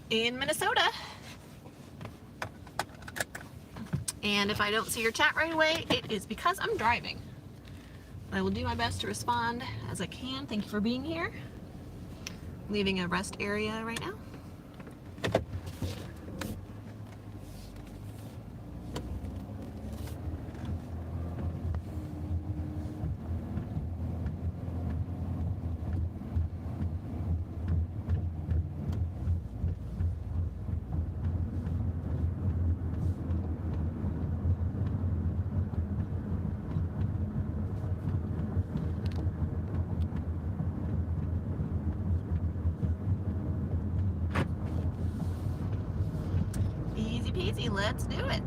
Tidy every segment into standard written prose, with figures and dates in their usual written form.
in Minnesota. And if I don't see your chat right away, it is because I'm driving. I will do my best to respond as I can. Thank you for being here. Leaving a rest area right now. Easy peasy, let's do it.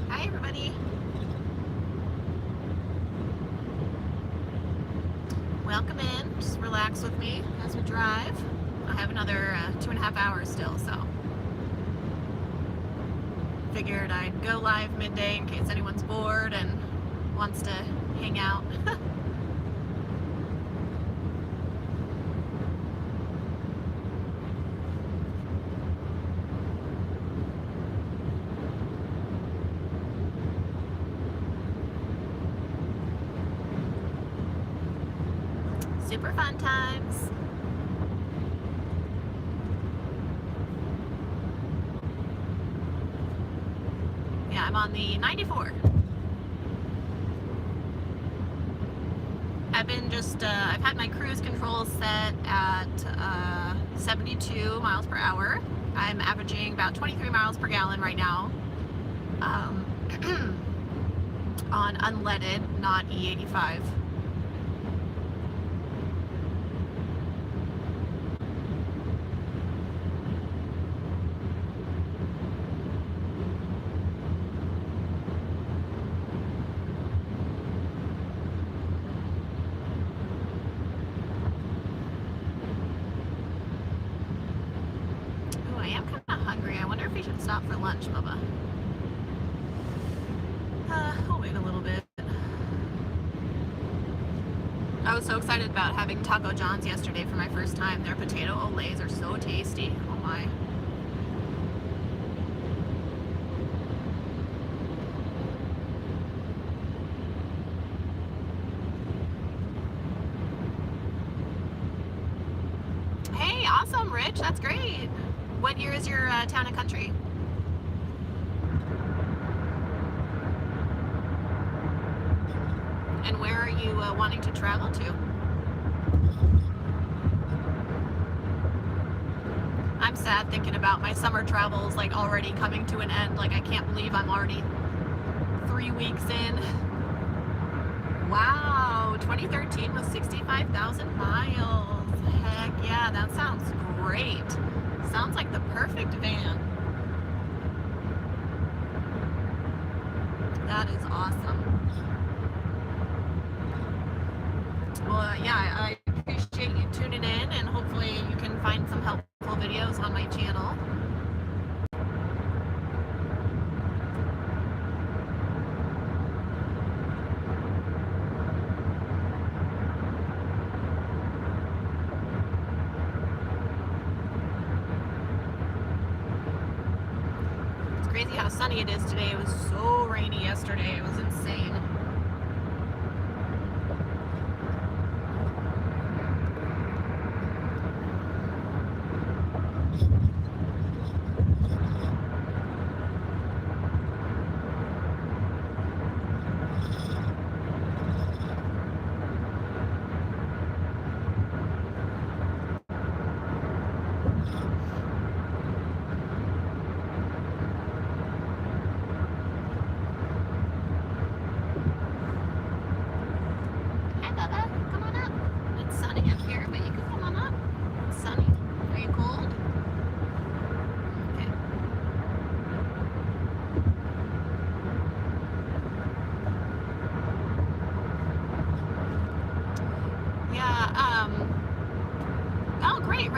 Hi everybody. Welcome in. Just relax with me as we drive. I have another 2.5 hours still, so figured I'd go live midday in case anyone's bored and wants to hang out. Super fun times. Yeah, I'm on the 94. I've had my cruise control set at 72 miles per hour. I'm averaging about 23 miles per gallon right now. On unleaded, not E85. Stop for lunch, Bubba. I'll wait a little bit. I was so excited about having Taco John's yesterday for my first time. Their potato olays are so tasty. Oh my. Hey, awesome, Rich. That's great. What year is your town and country? And where are you wanting to travel to? I'm sad thinking about my summer travels like already coming to an end. Like I can't believe I'm already 3 weeks in. Wow, 2013 was 65,000 miles. Heck yeah, that sounds great. Sounds like the perfect van. That is awesome. Well, yeah, I appreciate you tuning in, and hopefully you can find some helpful videos on my channel. It's crazy how sunny it is today. It was so rainy yesterday. It was insane.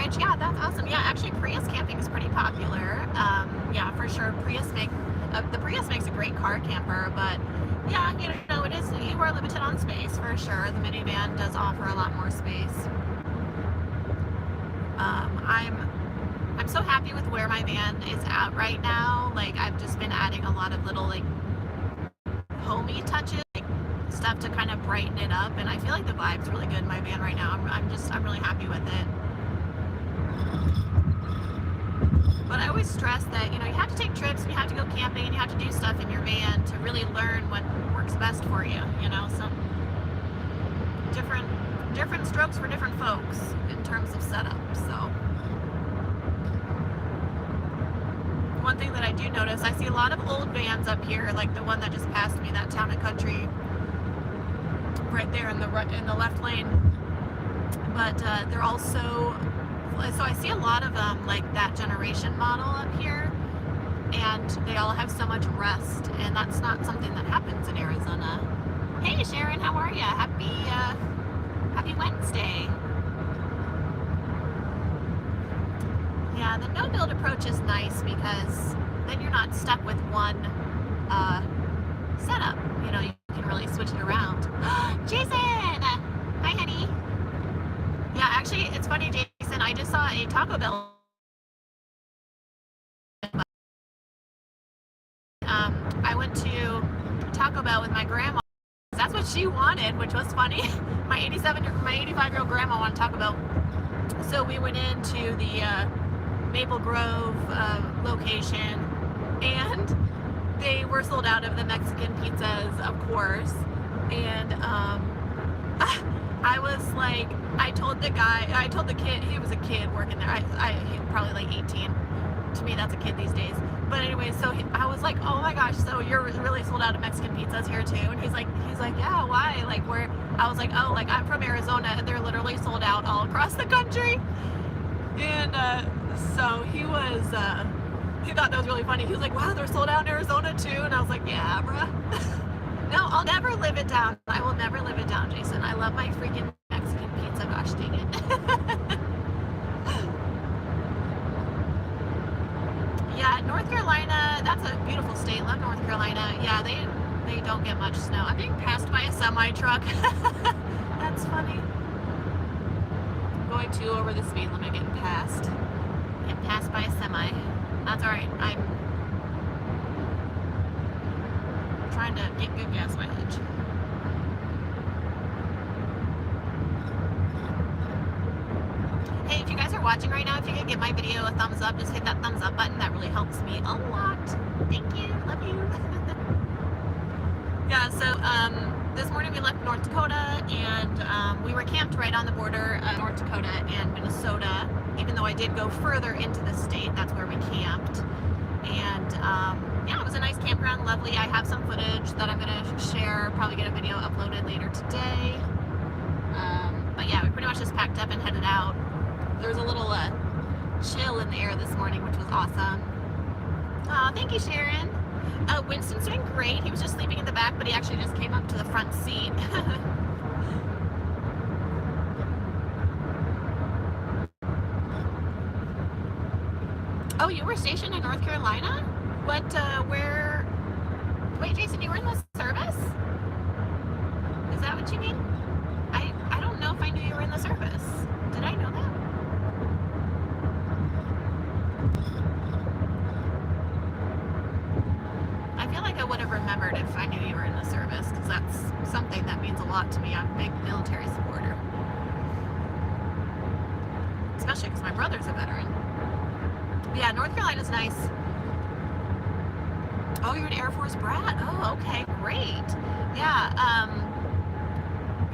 Ridge. Yeah, that's awesome. Yeah, actually Prius camping is pretty popular. Yeah, for sure. The Prius makes a great car camper, but yeah, you know, it is, you are limited on space for sure. The minivan does offer a lot more space. I'm so happy with where my van is at right now. Like, I've just been adding a lot of little like homey touches, like stuff to kind of brighten it up, and I feel like the vibe's really good in my van right now. I'm really happy with it. But I always stress that, you know, you have to take trips and you have to go camping and you have to do stuff in your van to really learn what works best for you, you know. Some different strokes for different folks in terms of setup. So one thing that I do notice, I see a lot of old vans up here, like the one that just passed me, that Town and Country right there in the left lane. But they're also, so I see a lot of like that generation model up here, and they all have so much rust, and that's not something that happens in Arizona. Hey Sharon, how are ya? Happy Wednesday. Yeah, the no-build approach is nice because then you're not stuck with one setup. You know, you can really switch it around. Jason! Hi, honey. Yeah, actually, it's funny, Jason, I just saw a Taco Bell. I went to Taco Bell with my grandma. That's what she wanted, which was funny. My 85-year-old grandma wanted Taco Bell. So we went into the Maple Grove location, and they were sold out of the Mexican pizzas, of course. And I was like, I told the kid, he was a kid working there. He probably like 18. To me, that's a kid these days. But anyway, so I was like, oh my gosh, so you're really sold out of Mexican pizzas here too? And he's like, yeah, why? Like, where? I was like, oh, like I'm from Arizona, and they're literally sold out all across the country. And so he thought that was really funny. He was like, wow, they're sold out in Arizona too. And I was like, yeah, bruh. No, I'll never live it down. I will never live it down, Jason. I love my freaking Mexican pizza. Gosh dang it. Yeah, North Carolina, that's a beautiful state. Love North Carolina. Yeah, they don't get much snow. I'm being passed by a semi-truck. That's funny. I'm going 2 over the speed limit, getting passed. Getting passed by a semi. That's alright. I'm trying to get good gas mileage. Hey, if you guys are watching right now, if you could give my video a thumbs up, just hit that thumbs up button. That really helps me a lot. Thank you. Love you. Yeah, so this morning we left North Dakota, and we were camped right on the border of North Dakota and Minnesota. Even though I did go further into the state, that's where we camped. And yeah, it was a nice campground, lovely. I have some footage that I'm going to share, probably get a video uploaded later today. But yeah, we pretty much just packed up and headed out. There was a little chill in the air this morning, which was awesome. Oh, thank you, Sharon. Winston's doing great. He was just sleeping in the back, but he actually just came up to the front seat. Oh, you were stationed in North Carolina? What, where? Wait, Jason, you were in the service? Is that what you mean? I don't know if I knew you were in the service. Did I know that? I feel like I would have remembered if I knew you were in the service, because that's something that means a lot to me. I'm a big military supporter. Especially because my brother's a veteran. But yeah, North Carolina's nice. Oh, you're an Air Force brat? Oh, okay, great. Yeah,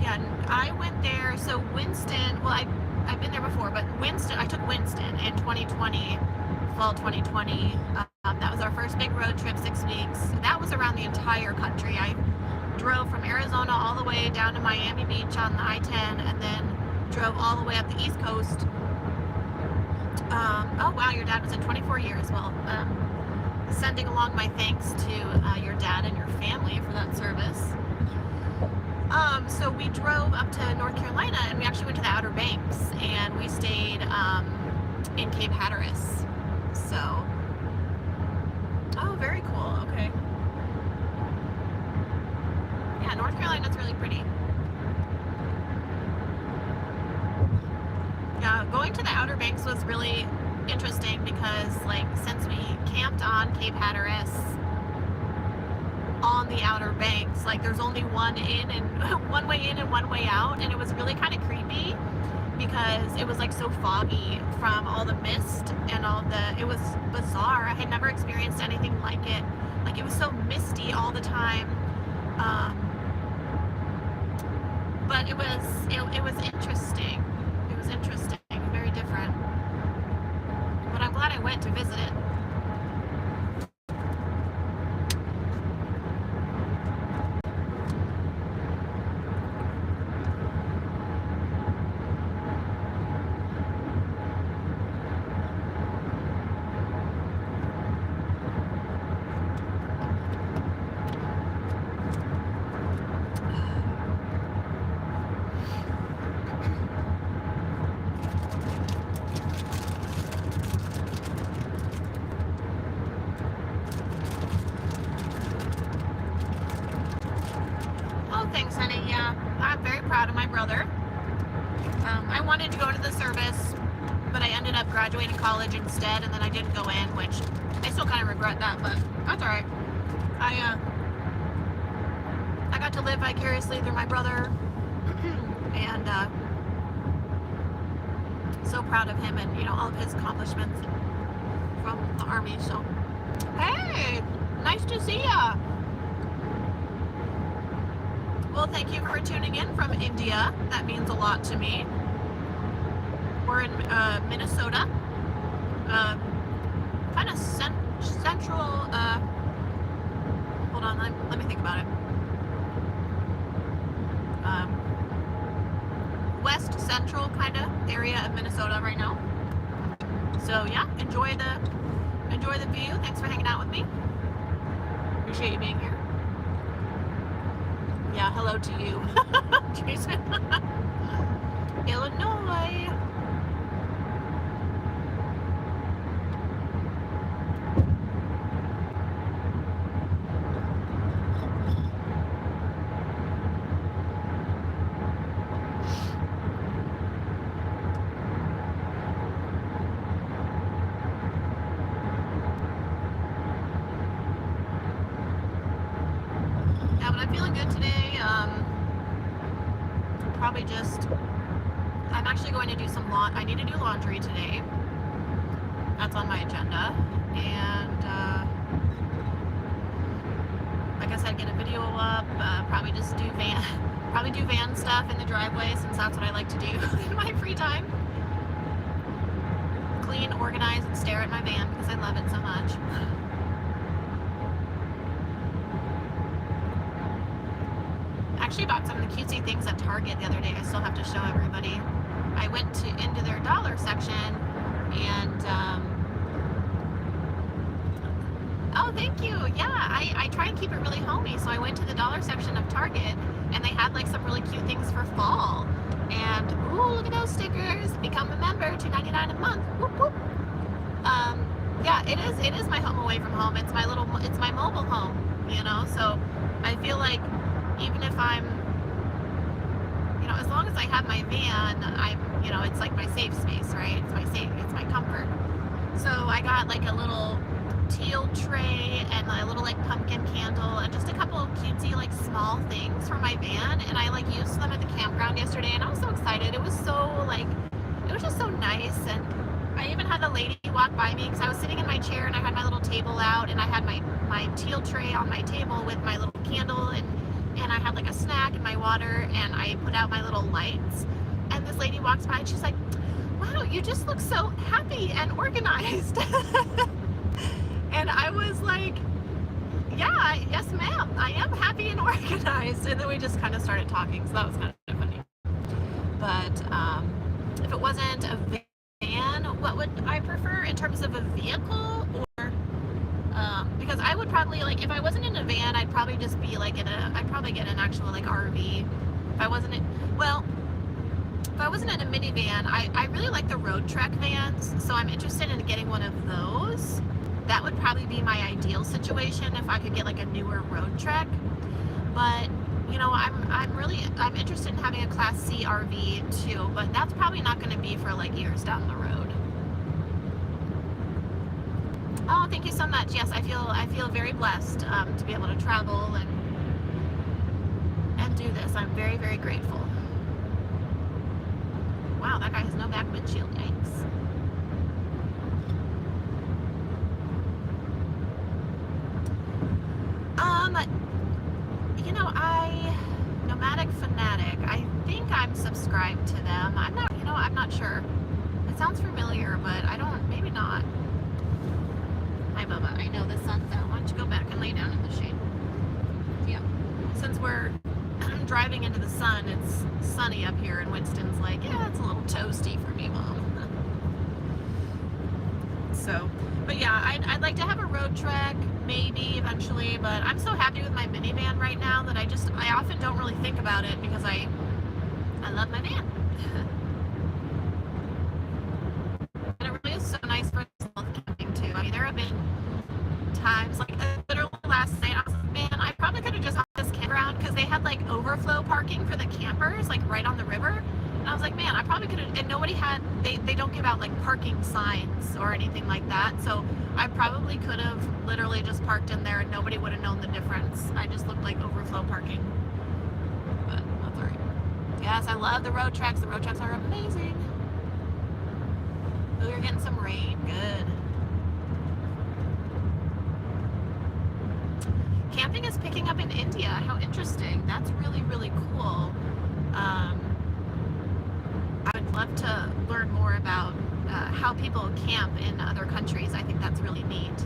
yeah, I went there, so Winston, well, I've been there before, but Winston, I took Winston in 2020, fall 2020. That was our first big road trip, 6 weeks. That was around the entire country. I drove from Arizona all the way down to Miami Beach on the I-10, and then drove all the way up the East Coast. Oh wow, your dad was in 24 years. Well, sending along my thanks to your dad and your family for that service. So we drove up to North Carolina, and we actually went to the Outer Banks, and we stayed in Cape Hatteras. So, oh, very cool. Okay. Yeah, North Carolina's really pretty. Yeah, going to the Outer Banks was really interesting because, like, since we camped on Cape Hatteras on the Outer Banks, like, there's only one in and one way in and one way out, and it was really kind of creepy because it was like so foggy from all the mist and all the, it was bizarre. I had never experienced anything like it. Like, it was so misty all the time. But it was interesting. It was interesting, very different. But I'm glad I went to visit it. Thanks, honey. Yeah, I'm very proud of my brother. I wanted to go to the service, but I ended up graduating college instead, and then I didn't go in, which I still kind of regret that, but that's all right. I got to live vicariously through my brother, and so proud of him and, you know, all of his accomplishments from the Army. So, hey, nice to see ya. Well, thank you for tuning in from India. That means a lot to me. We're in Minnesota. Kind of central, hold on, let me think about it. West central kind of area of Minnesota right now. So yeah, enjoy the view. Thanks for hanging out with me. Appreciate you being here. Yeah, hello to you, Jason. Illinois. Yeah, but I'm feeling good today. Probably just, I'm actually going to do some I need to do laundry today. That's on my agenda. And, like I said, get a video up, probably just do van stuff in the driveway, since that's what I like to do in my free time. Clean, organize, and stare at my van because I love it so much. Actually bought some of the cutesy things at Target the other day. I still have to show everybody. I went into their dollar section, and oh, thank you. Yeah, I try and keep it really homey, so I went to the dollar section of Target, and they had like some really cute things for fall. And ooh, look at those stickers. Become a member, $2.99 a month. Whoop whoop. Yeah, it is my home away from home. It's my mobile home, you know. So I feel like, even if I'm, you know, as long as I have my van, you know, it's like my safe space, right? It's my comfort. So I got like a little teal tray and a little like pumpkin candle and just a couple of cutesy like small things for my van, and I like used them at the campground yesterday, and I was so excited. It was just so nice. And I even had a lady walk by me because I was sitting in my chair and I had my little table out, and I had my teal tray on my table with my little candle, and I had like a snack and my water, and I put out my little lights, and this lady walks by and she's like, wow, you just look so happy and organized. And I was like, yeah, yes ma'am, I am happy and organized. And then we just kind of started talking, so that was kind of funny. But if it wasn't a van, what would I prefer in terms of a vehicle? Or because I would probably, like, if I wasn't in a van, I'd probably just be like I'd probably get an actual like RV. If I wasn't in, well, if I wasn't in a minivan, I really like the road trek vans, so I'm interested in getting one of those. That would probably be my ideal situation if I could get like a newer road trek. But you know, I'm interested in having a Class C RV too, but that's probably not going to be for like years down the road. Oh, thank you so much. Yes, I feel very blessed to be able to travel and do this. I'm very, very grateful. Wow, that guy has no back windshield. Yikes. You know, Nomadic Fanatic, I think I'm subscribed to them. I'm not sure. It sounds familiar, but maybe not. Hi, Bubba. I know the sun's out. Why don't you go back and lay down in the shade? Yeah. Since we're driving into the sun, it's sunny up here, and Winston's like, yeah, it's a little toasty for me, Mom. So, but yeah, I'd like to have a road trek, maybe eventually, but I'm so happy with my minivan right now that I often don't really think about it because I love my van. And it really is so nice for stealth camping too. I mean, there have been times, like literally last night, I was like, man, I probably could have just off this campground because they had like overflow parking for the campers, like right on the river. And I was like, man, I probably could have, and nobody had, they don't give out like parking signs or anything like that. So I probably could have literally just parked in there and nobody would have known the difference. I just looked like overflow parking. But that's all right. Yes, I love the road treks. The road treks are amazing. Oh, you're getting some rain. Good. Camping is picking up in India. How interesting. That's really, really cool. I would love to learn more about how people camp in other countries. I think that's really neat.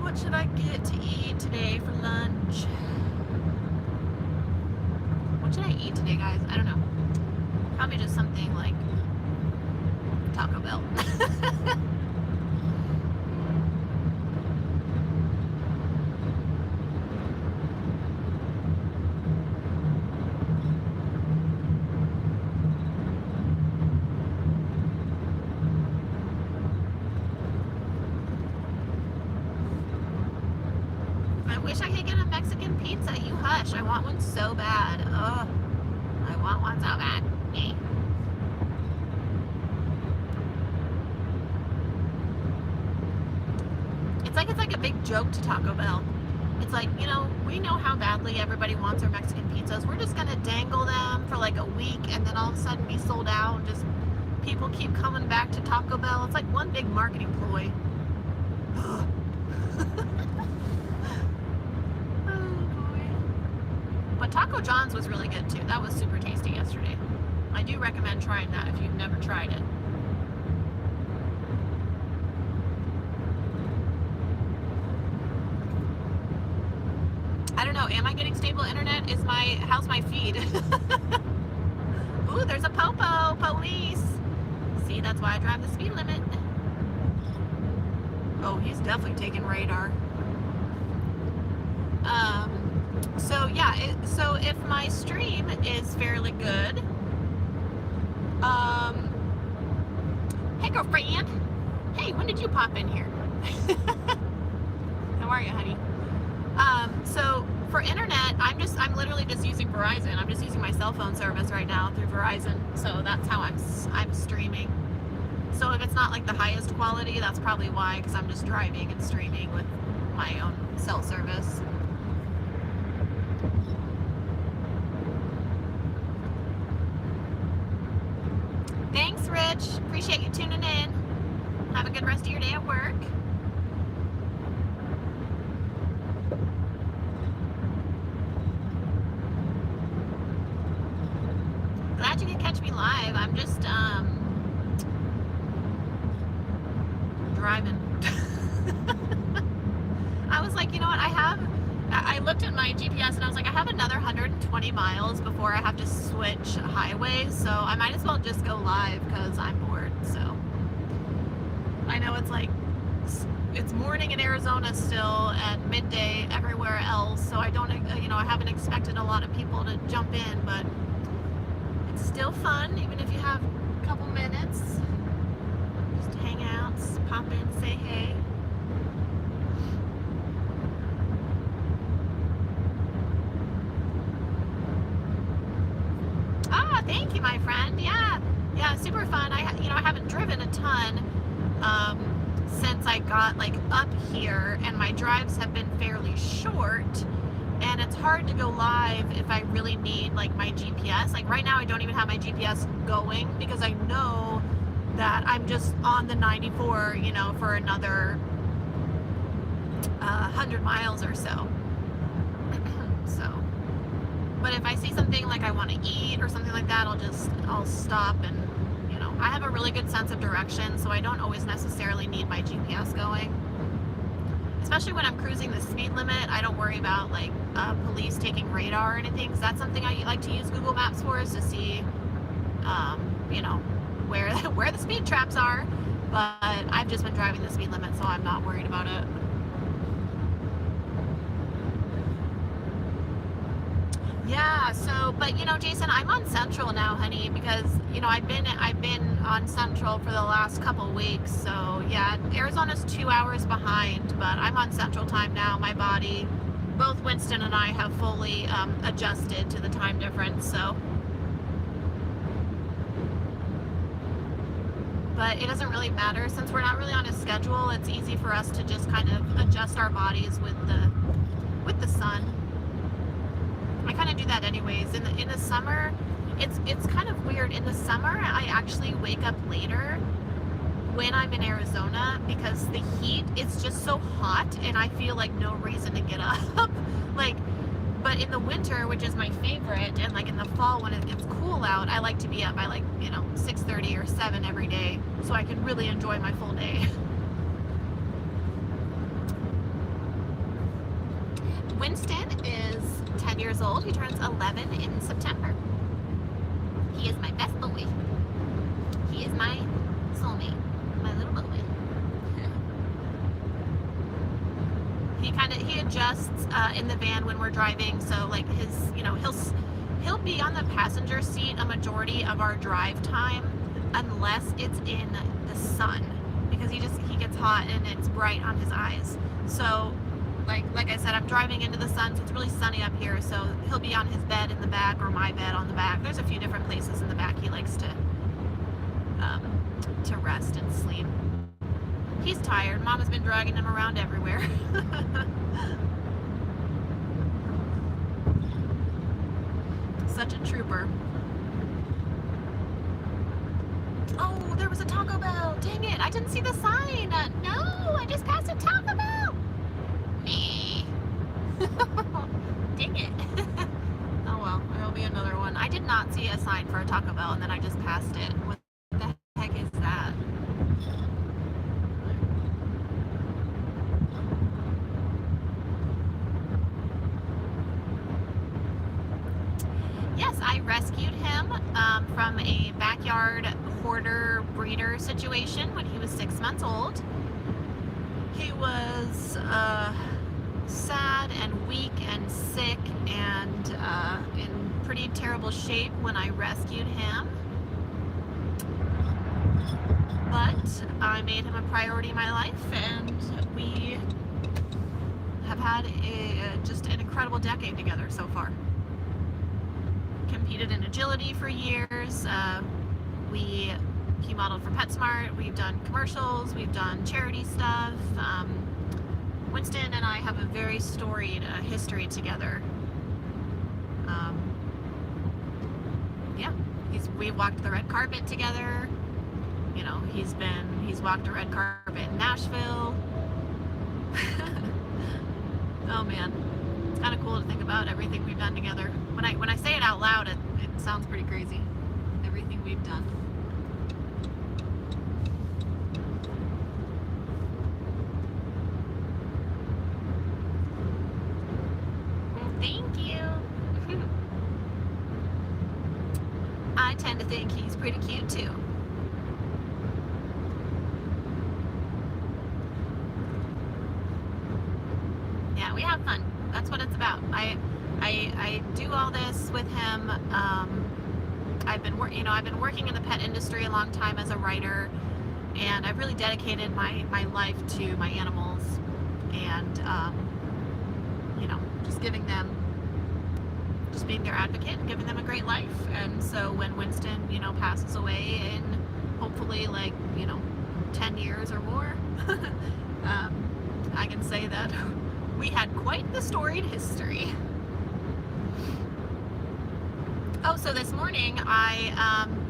What should I get to eat today for lunch? What should I eat today, guys? I don't know. Probably just something like Taco Bell. I wish I could get a Mexican pizza. You hush. I want one so bad. Oh, I want one so bad. Eh. It's like a big joke to Taco Bell. It's like, you know, we know how badly everybody wants our Mexican pizzas. We're just gonna dangle them for like a week and then all of a sudden be sold out and just people keep coming back to Taco Bell. It's like one big marketing ploy. But Taco John's was really good too. That was super tasty yesterday. I do recommend trying that if you've never tried it. I don't know, am I getting stable internet? How's my feed? Ooh, there's a popo, police. See, that's why I drive the speed limit. Oh, he's definitely taking radar. So yeah, so if my stream is fairly good, hey girlfriend, hey, when did you pop in here? How are you, honey? So for internet, I'm literally just using Verizon. I'm just using my cell phone service right now through Verizon. So that's how I'm streaming. So if it's not like the highest quality, that's probably why, because I'm just driving and streaming with my own cell service. Thanks, Rich. Appreciate you tuning in. Have a good rest of your day at work. Glad you could catch me live. I'm just driving. I was like, you know what? I I looked at my GPS and I was like, I have another 120 miles before I have to switch highways, so I might as well just go live because I'm bored. So I know it's like, it's morning in Arizona still and midday everywhere else, so I don't, I haven't expected a lot of people to jump in, but it's still fun, even if you have a couple minutes. Just hang out, pop in, say hey. Ah, thank you, my friend. Yeah, super fun. I haven't driven a ton since I got like up here, and my drives have been fairly short, and it's hard to go live if I really need like my GPS. Like right now I don't even have my GPS going because I know that I'm just on the 94, for another 100 miles or so. But if I see something like I want to eat or something like that, I'll stop, and I have a really good sense of direction, so I don't always necessarily need my GPS going. Especially when I'm cruising the speed limit, I don't worry about like police taking radar or anything, because that's something I like to use Google Maps for, is to see, where the speed traps are. But I've just been driving the speed limit, so I'm not worried about it. Yeah, so, but Jason, I'm on Central now, honey, because, I've been on Central for the last couple weeks, so yeah, Arizona's 2 hours behind, but I'm on Central time now. My body, both Winston and I have fully adjusted to the time difference, so. But it doesn't really matter, since we're not really on a schedule. It's easy for us to just kind of adjust our bodies with the sun. I kind of do that anyways. In the summer, it's kind of weird. In the summer, I actually wake up later when I'm in Arizona, because the heat, it's just so hot, and I feel like no reason to get up. But in the winter, which is my favorite, and like in the fall when it gets cool out, I like to be up by like 6:30 or 7 every day, so I can really enjoy my full day. Winston is 10 years old. He turns 11 in September. He is my best boy. He is my soulmate, my little boy. He adjusts in the van when we're driving, so like he'll be on the passenger seat a majority of our drive time, unless it's in the sun, because he gets hot and it's bright on his eyes. So like I said, I'm driving into the sun, so it's really sunny up here, so he'll be on his bed in the back, or my bed on the back. There's a few different places in the back he likes to rest and sleep. He's tired. Mama's been dragging him around everywhere. Such a trooper. Oh, there was a Taco Bell. Dang it, I didn't see the sign. No, I just passed a Taco Bell. Me. Dang it. Oh well, there'll be another one. I did not see a sign for a Taco Bell, and then I just passed it. What the heck is that? Yes, I rescued him from a backyard hoarder breeder situation when he was 6 months old. He was sad and weak and sick and in pretty terrible shape when I rescued him. But I made him a priority in my life, and we have had just an incredible decade together so far. Competed in agility for years. He modeled for PetSmart. We've done commercials. We've done charity stuff. Winston and I have a very storied history together. Yeah, we've walked the red carpet together. He's walked a red carpet in Nashville. Oh man, it's kind of cool to think about everything we've done together. When I say it out loud, it sounds pretty crazy. Everything we've done. I tend to think he's pretty cute too. Yeah, we have fun. That's what it's about. I do all this with him. I've been working in the pet industry a long time as a writer, and I've really dedicated my life to my animals, and just being their advocate and giving them a great life. And so when Winston, passes away in hopefully 10 years or more, I can say that we had quite the storied history. Oh, so this morning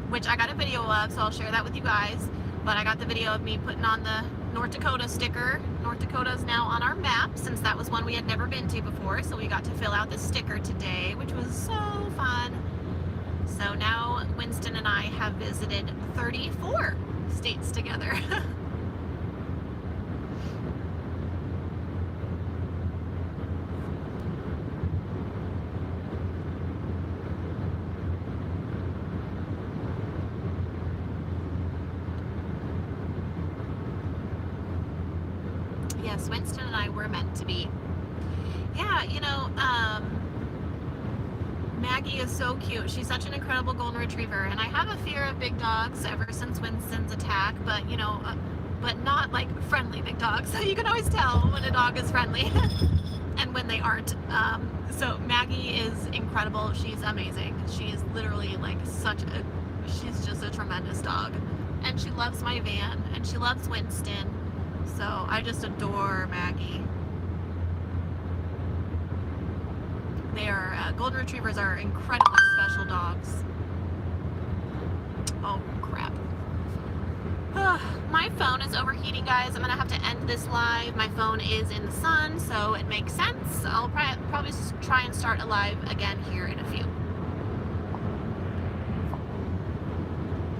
which I got a video of, so I'll share that with you guys, but I got the video of me putting on the North Dakota sticker. North Dakota is now on our map, since that was one we had never been to before, so we got to fill out the sticker today, which was so fun. So now Winston and I have visited 34 states together. Yes, Winston and I were meant to be. Yeah, Maggie is so cute. She's such an incredible golden retriever, and I have a fear of big dogs ever since Winston's attack, but but not like friendly big dogs. So you can always tell when a dog is friendly and when they aren't. So Maggie is incredible. She's amazing. She is literally she's just a tremendous dog, and she loves my van, and she loves Winston. So I just adore Maggie. Golden retrievers are incredibly special dogs. Oh crap. My phone is overheating, guys. I'm gonna have to end this live. My phone is in the sun, so it makes sense. I'll probably try and start a live again here in a few.